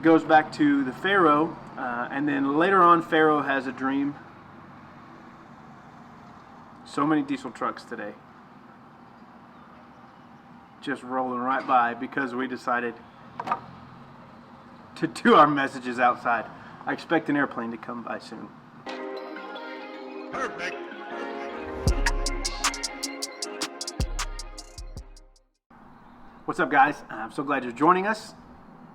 goes back to the Pharaoh, and then later on Pharaoh has a dream. So many diesel trucks today. Just rolling right by because we decided to do our messages outside. I expect an airplane to come by soon. Perfect. What's up, guys? I'm so glad you're joining us.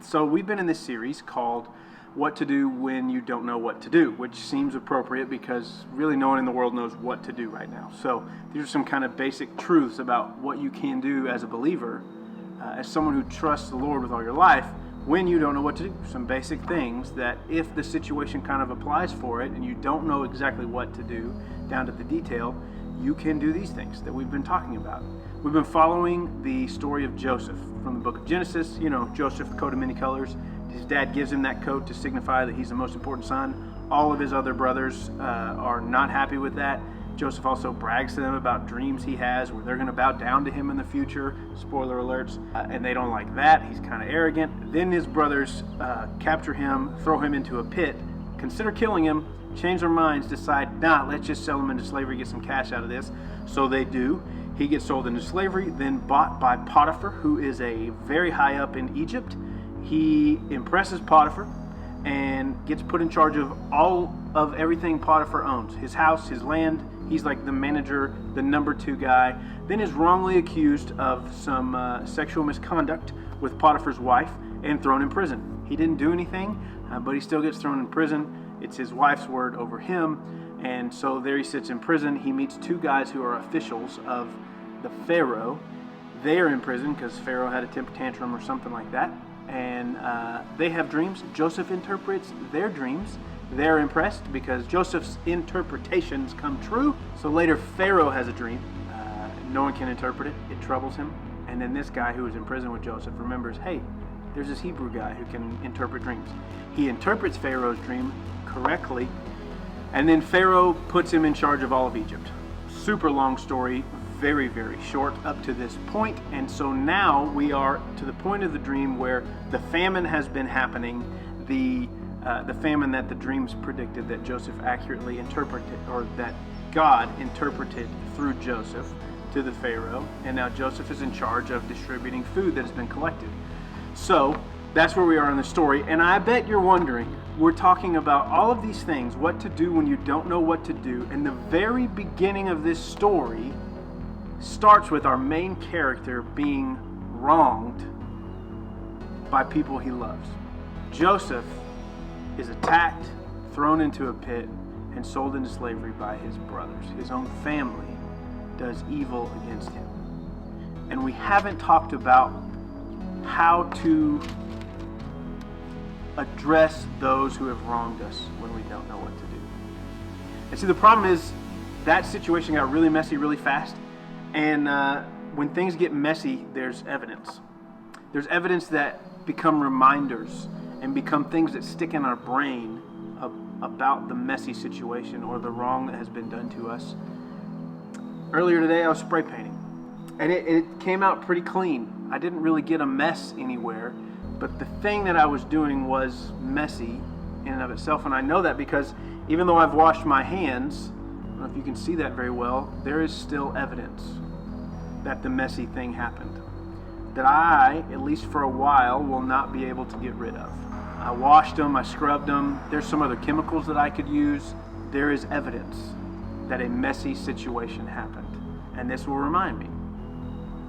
So we've been in this series called What to Do When You Don't Know What to Do, which seems appropriate because really no one in the world knows what to do right now. So these are some kind of basic truths about what you can do as a believer, as someone who trusts the Lord with all your life, when you don't know what to do. Some basic things that if the situation kind of applies for it and you don't know exactly what to do down to the detail, you can do these things that we've been talking about. We've been following the story of Joseph from the book of Genesis. You know, Joseph, the coat of many colors. His dad gives him that coat to signify that he's the most important son. All of his other brothers are not happy with that. Joseph also brags to them about dreams he has where they're going to bow down to him in the future. Spoiler alerts. And they don't like that. He's kind of arrogant. Then his brothers capture him, throw him into a pit, consider killing him, change their minds, decide, let's just sell him into slavery, get some cash out of this. So they do. He gets sold into slavery, then bought by Potiphar, who is a very high up in Egypt. He impresses Potiphar and gets put in charge of all of everything Potiphar owns. His house, his land. He's like the manager, the number 2 guy. Then is wrongly accused of some sexual misconduct with Potiphar's wife and thrown in prison. He didn't do anything, but he still gets thrown in prison. It's his wife's word over him. And so there he sits in prison. He meets 2 guys who are officials of the Pharaoh. They are in prison because Pharaoh had a temper tantrum or something like that. And they have dreams. Joseph interprets their dreams. They're impressed because Joseph's interpretations come true. So later Pharaoh has a dream. No one can interpret it. It troubles him. And then this guy who is in prison with Joseph remembers, hey, there's this Hebrew guy who can interpret dreams. He interprets Pharaoh's dream correctly. And then Pharaoh puts him in charge of all of Egypt. Super long story, very, very short up to this point. And so now we are to the point of the dream where the famine has been happening. The famine that the dreams predicted that Joseph accurately interpreted, or that God interpreted through Joseph to the Pharaoh. And now Joseph is in charge of distributing food that has been collected. So that's where we are in the story. And I bet you're wondering, we're talking about all of these things, what to do when you don't know what to do. And the very beginning of this story starts with our main character being wronged by people he loves. Joseph is attacked, thrown into a pit, and sold into slavery by his brothers. His own family does evil against him. And we haven't talked about how to address those who have wronged us when we don't know what to do. And see, the problem is that situation got really messy really fast. And when things get messy, there's evidence. There's evidence that become reminders and become things that stick in our brain about the messy situation or the wrong that has been done to us. Earlier today, I was spray painting. And it came out pretty clean. I didn't really get a mess anywhere. But the thing that I was doing was messy in and of itself. And I know that because even though I've washed my hands, I don't know if you can see that very well, there is still evidence that the messy thing happened. That I, at least for a while, will not be able to get rid of. I washed them, I scrubbed them. There's some other chemicals that I could use. There is evidence that a messy situation happened. And this will remind me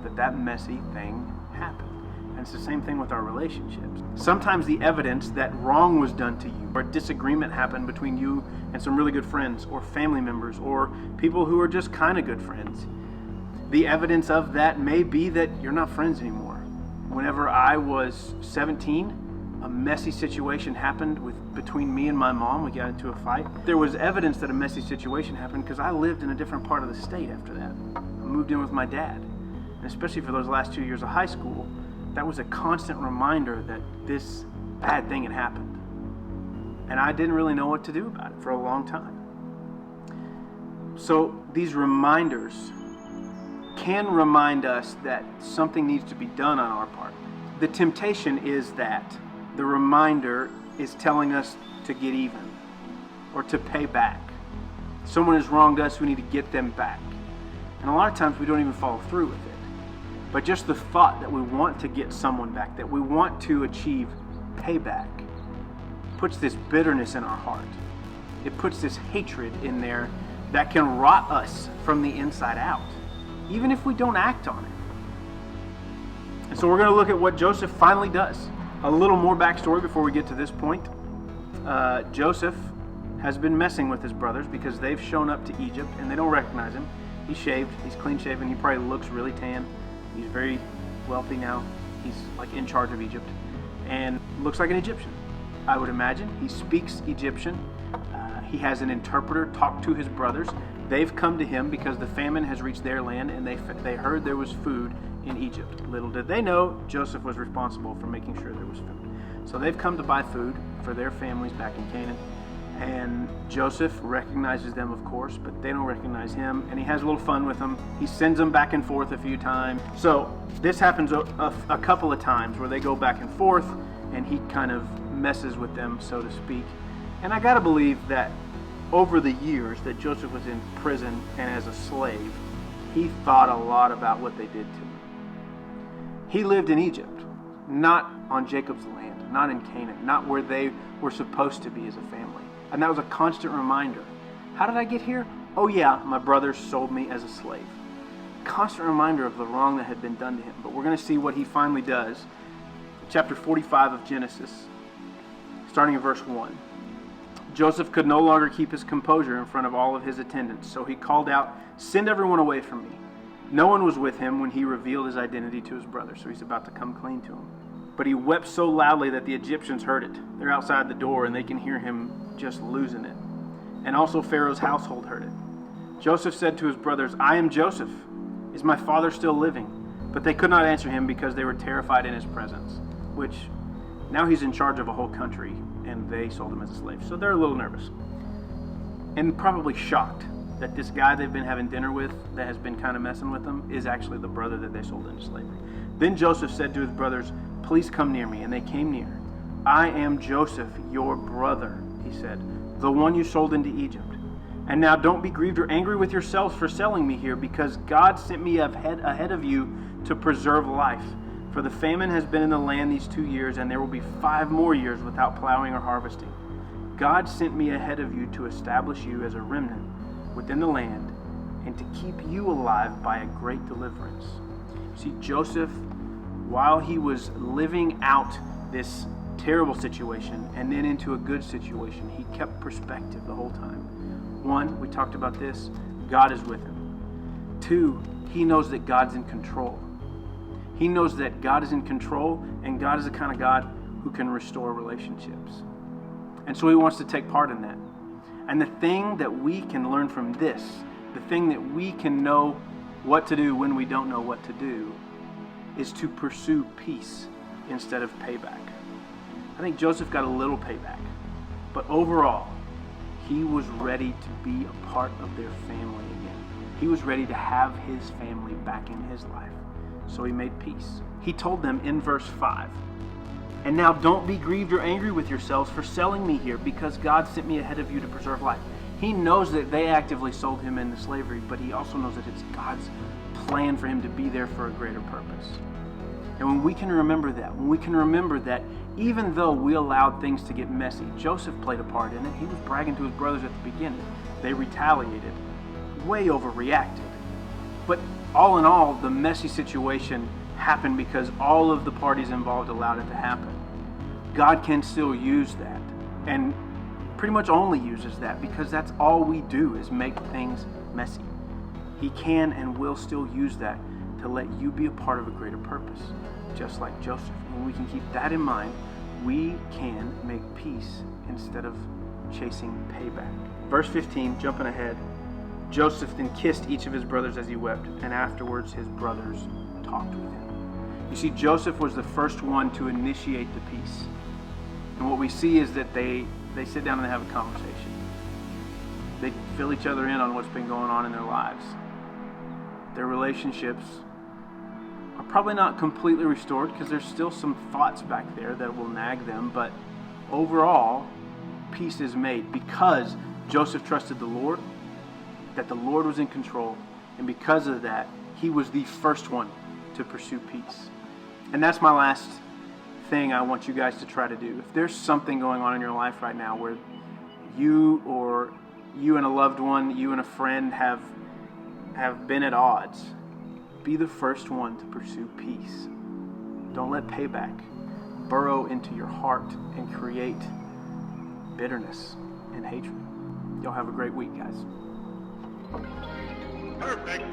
that that messy thing happened. And it's the same thing with our relationships. Sometimes the evidence that wrong was done to you, or disagreement happened between you and some really good friends, or family members, or people who are just kind of good friends. The evidence of that may be that you're not friends anymore. Whenever I was 17, a messy situation happened between me and my mom. We got into a fight. There was evidence that a messy situation happened because I lived in a different part of the state after that. I moved in with my dad. And especially for those last 2 years of high school, that was a constant reminder that this bad thing had happened. And I didn't really know what to do about it for a long time. So these reminders can remind us that something needs to be done on our part. The temptation is that the reminder is telling us to get even or to pay back. Someone has wronged us, we need to get them back. And a lot of times we don't even follow through with it. But just the thought that we want to get someone back, that we want to achieve payback, puts this bitterness in our heart. It puts this hatred in there that can rot us from the inside out, even if we don't act on it. And so we're going to look at what Joseph finally does. A little more backstory before we get to this point. Joseph has been messing with his brothers because they've shown up to Egypt and they don't recognize him. He's shaved, he's clean shaven, he probably looks really tan. He's very wealthy now. He's like in charge of Egypt and looks like an Egyptian, I would imagine. He speaks Egyptian. He has an interpreter talk to his brothers. They've come to him because the famine has reached their land and they heard there was food in Egypt. Little did they know Joseph was responsible for making sure there was food. So they've come to buy food for their families back in Canaan. And Joseph recognizes them, of course, but they don't recognize him. And he has a little fun with them. He sends them back and forth a few times. So this happens a couple of times where they go back and forth and he kind of messes with them, so to speak. And I gotta believe that over the years that Joseph was in prison and as a slave, he thought a lot about what they did to him. He lived in Egypt, not on Jacob's land, not in Canaan, not where they were supposed to be as a family. And that was a constant reminder. How did I get here? Oh yeah, my brothers sold me as a slave. Constant reminder of the wrong that had been done to him. But we're going to see what he finally does. Chapter 45 of Genesis, starting in verse 1. Joseph could no longer keep his composure in front of all of his attendants, so he called out, "Send everyone away from me." No one was with him when he revealed his identity to his brothers, so he's about to come clean to him. But he wept so loudly that the Egyptians heard it. They're outside the door and they can hear him just losing it. And also Pharaoh's household heard it. Joseph said to his brothers, "I am Joseph. Is my father still living?" But they could not answer him because they were terrified in his presence, which now he's in charge of a whole country and they sold him as a slave. So they're a little nervous and probably shocked that this guy they've been having dinner with that has been kind of messing with them is actually the brother that they sold into slavery. Then Joseph said to his brothers, "Please come near me." And they came near. "I am Joseph, your brother," he said, "the one you sold into Egypt. And now don't be grieved or angry with yourselves for selling me here, because God sent me ahead of you to preserve life. For the famine has been in the land these 2 years, and there will be 5 more years without plowing or harvesting. God sent me ahead of you to establish you as a remnant within the land and to keep you alive by a great deliverance." See, Joseph, while he was living out this terrible situation and then into a good situation, he kept perspective the whole time. 1, we talked about this, God is with him. 2, he knows that God's in control. He knows that God is in control and God is the kind of God who can restore relationships. And so he wants to take part in that. And the thing that we can learn from this, the thing that we can know what to do when we don't know what to do, is to pursue peace instead of payback. I think Joseph got a little payback, but overall, he was ready to be a part of their family again. He was ready to have his family back in his life. So he made peace. He told them in verse 5, "And now don't be grieved or angry with yourselves for selling me here, because God sent me ahead of you to preserve life." He knows that they actively sold him into slavery, but he also knows that it's God's plan for him to be there for a greater purpose. And when we can remember that, even though we allowed things to get messy, Joseph played a part in it. He was bragging to his brothers at the beginning. They retaliated, way overreacted. But all in all, the messy situation happened because all of the parties involved allowed it to happen. God can still use that, and pretty much only uses that, because that's all we do is make things messy. He can and will still use that to let you be a part of a greater purpose, just like Joseph. When we can keep that in mind, we can make peace instead of chasing payback. Verse 15, jumping ahead. Joseph then kissed each of his brothers as he wept, and afterwards his brothers talked with him. You see, Joseph was the first one to initiate the peace. And what we see is that they sit down and they have a conversation. They fill each other in on what's been going on in their lives. Their relationships are Probably not completely restored because there's still some thoughts back there that will nag them, but overall, peace is made because Joseph trusted the Lord, that the Lord was in control, and because of that, he was the first one to pursue peace. And that's my last thing I want you guys to try to do. If there's something going on in your life right now where you and a loved one, you and a friend have been at odds, be the first one to pursue peace. Don't let payback burrow into your heart and create bitterness and hatred. Y'all have a great week, guys. Perfect.